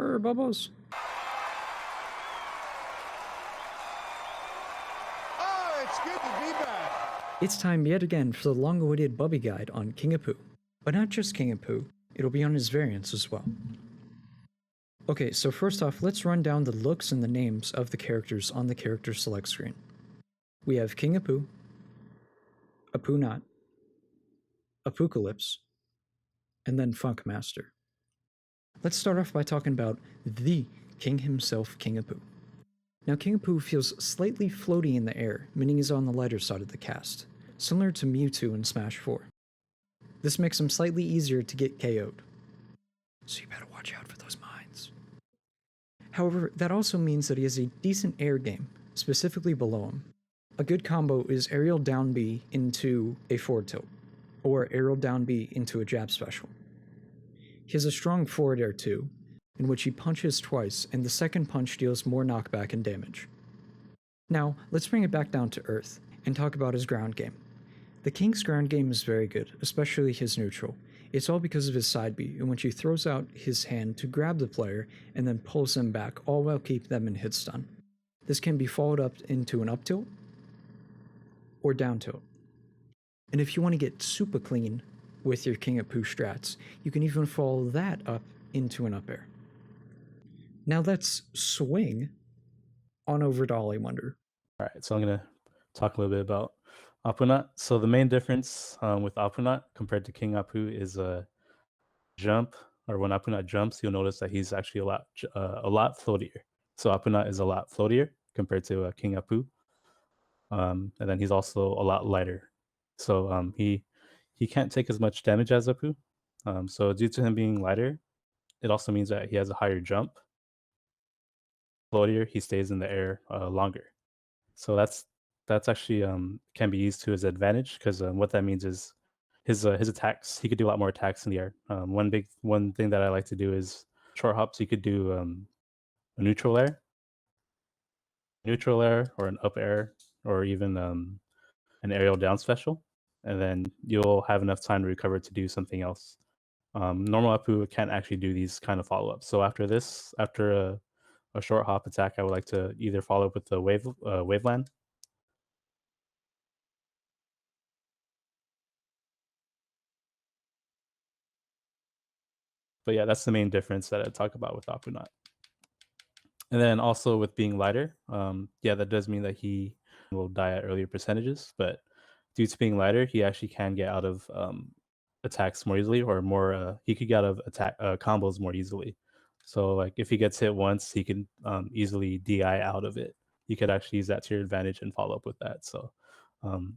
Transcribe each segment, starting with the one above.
Arr, Bubbles. Oh, it's good to be back. It's time yet again for the long-awaited Bubby guide on King Apu. But not just King Apu, it'll be on his variants as well. Okay, so first off, let's run down the looks and the names of the characters on the character select screen. We have King Apu, Apunaut, Apucalypse, and then Funkmaster. Let's start off by talking about the king himself, King Apu. Now, King Apu feels slightly floaty in the air, meaning he's on the lighter side of the cast, similar to Mewtwo in Smash 4. This makes him slightly easier to get KO'd, so you better watch out for those mines. However, that also means that he has a decent air game, specifically below him. A good combo is aerial down B into a forward tilt, or aerial down B into a jab special. He has a strong forward air too, in which he punches twice and the second punch deals more knockback and damage. Now, let's bring it back down to earth and talk about his ground game. The King's ground game is very good, especially his neutral. It's all because of his side B, in which he throws out his hand to grab the player and then pulls them back, all while keeping them in hit stun. This can be followed up into an up tilt or down tilt. And if you want to get super clean with your King Apu strats, you can even follow that up into an up air. Now let's swing on over to Oliwonder. All right, so I'm going to talk a little bit about Apunaut. So the main difference with Apunaut compared to King Apu is a jump, or when Apunaut jumps, you'll notice that he's actually a lot floatier. So Apunaut is a lot floatier compared to King Apu. And then he's also a lot lighter. So he can't take as much damage as Apu. So due to him being lighter, it also means that he has a higher jump. Floatier, he stays in the air longer. So that's actually can be used to his advantage, because what that means is his attacks, he could do a lot more attacks in the air. One thing that I like to do is short hops. He could do a neutral air, or an up air, or even an aerial down special, and then you'll have enough time to recover to do something else. Normal Apu can't actually do these kind of follow-ups. So after a short hop attack, I would like to either follow up with the waveland, but yeah, that's the main difference that I talk about with Apunaut. And then also with being lighter, yeah, that does mean that he will die at earlier percentages, but due to being lighter, he actually can get out of attacks more easily, or more. He could get out of attack combos more easily. So like if he gets hit once, he can easily DI out of it. You could actually use that to your advantage and follow up with that. So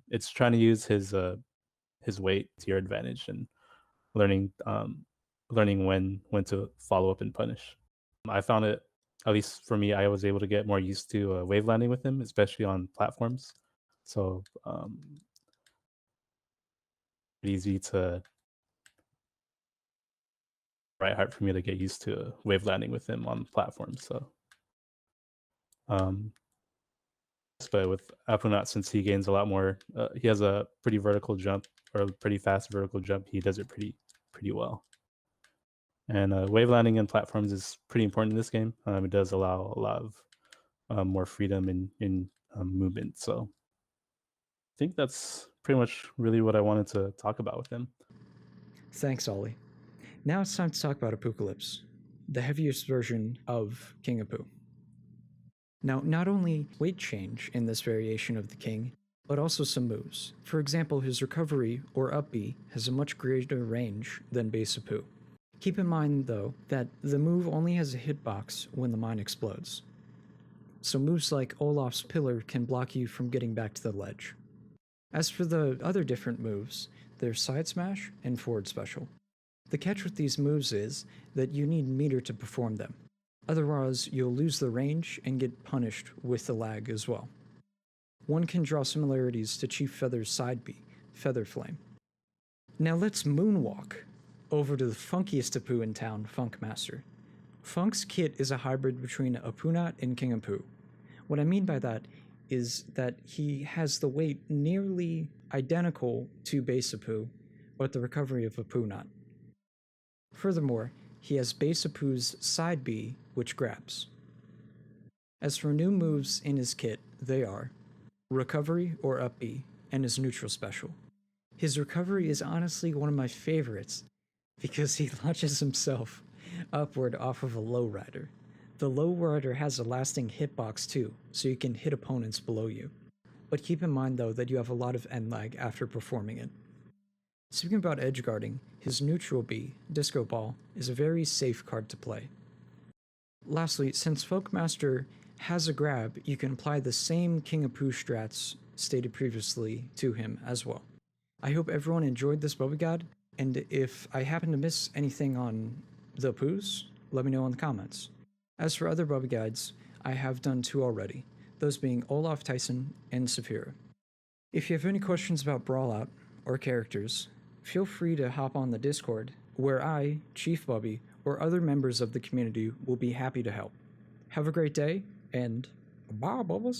it's trying to use his weight to your advantage, and learning when to follow up and punish. I found it, at least for me, I was able to get more used to wave landing with him, especially on platforms. So easy to right hard for me to get used to wave landing with him on platforms. So but with Apunaut, since he gains a lot more, he has a pretty vertical jump, or a pretty fast vertical jump. He does it pretty well. And wave landing in platforms is pretty important in this game. It does allow a lot of more freedom in movement. So I think that's pretty much really what I wanted to talk about with him. Thanks, Ollie. Now it's time to talk about Apucalypse, the heaviest version of King Apu. Now, not only weight change in this variation of the King, but also some moves. For example, his recovery, or up B, has a much greater range than base Apu. Keep in mind, though, that the move only has a hitbox when the mine explodes. So moves like Olaf's Pillar can block you from getting back to the ledge. As for the other different moves, there's Side Smash and Forward Special. The catch with these moves is that you need meter to perform them. Otherwise, you'll lose the range and get punished with the lag as well. One can draw similarities to Chief Feather's side B, Feather Flame. Now let's moonwalk over to the funkiest Apu in town, Funkmaster. Funk's kit is a hybrid between Apunaut and King Apu. What I mean by that is that he has the weight nearly identical to base Apu, but the recovery of Apunaut. Furthermore, he has base Apu's side B, which grabs. As for new moves in his kit, they are Recovery or Up B, and his neutral special. His Recovery is honestly one of my favorites, because he launches himself upward off of a lowrider. The lowrider has a lasting hitbox too, so you can hit opponents below you. But keep in mind though that you have a lot of end lag after performing it. Speaking about edgeguarding, his neutral B, Disco Ball, is a very safe card to play. Lastly, since Funkmaster has a grab, you can apply the same King Apu strats stated previously to him as well. I hope everyone enjoyed this Bubby Guide, and if I happen to miss anything on the Apus, let me know in the comments. As for other Bubby Guides, I have done 2 already, those being Olaf Tyson and Saphira. If you have any questions about Brawlout or characters, feel free to hop on the Discord, where I, Chief Bubby, or other members of the community will be happy to help. Have a great day, and bye, Bubbles!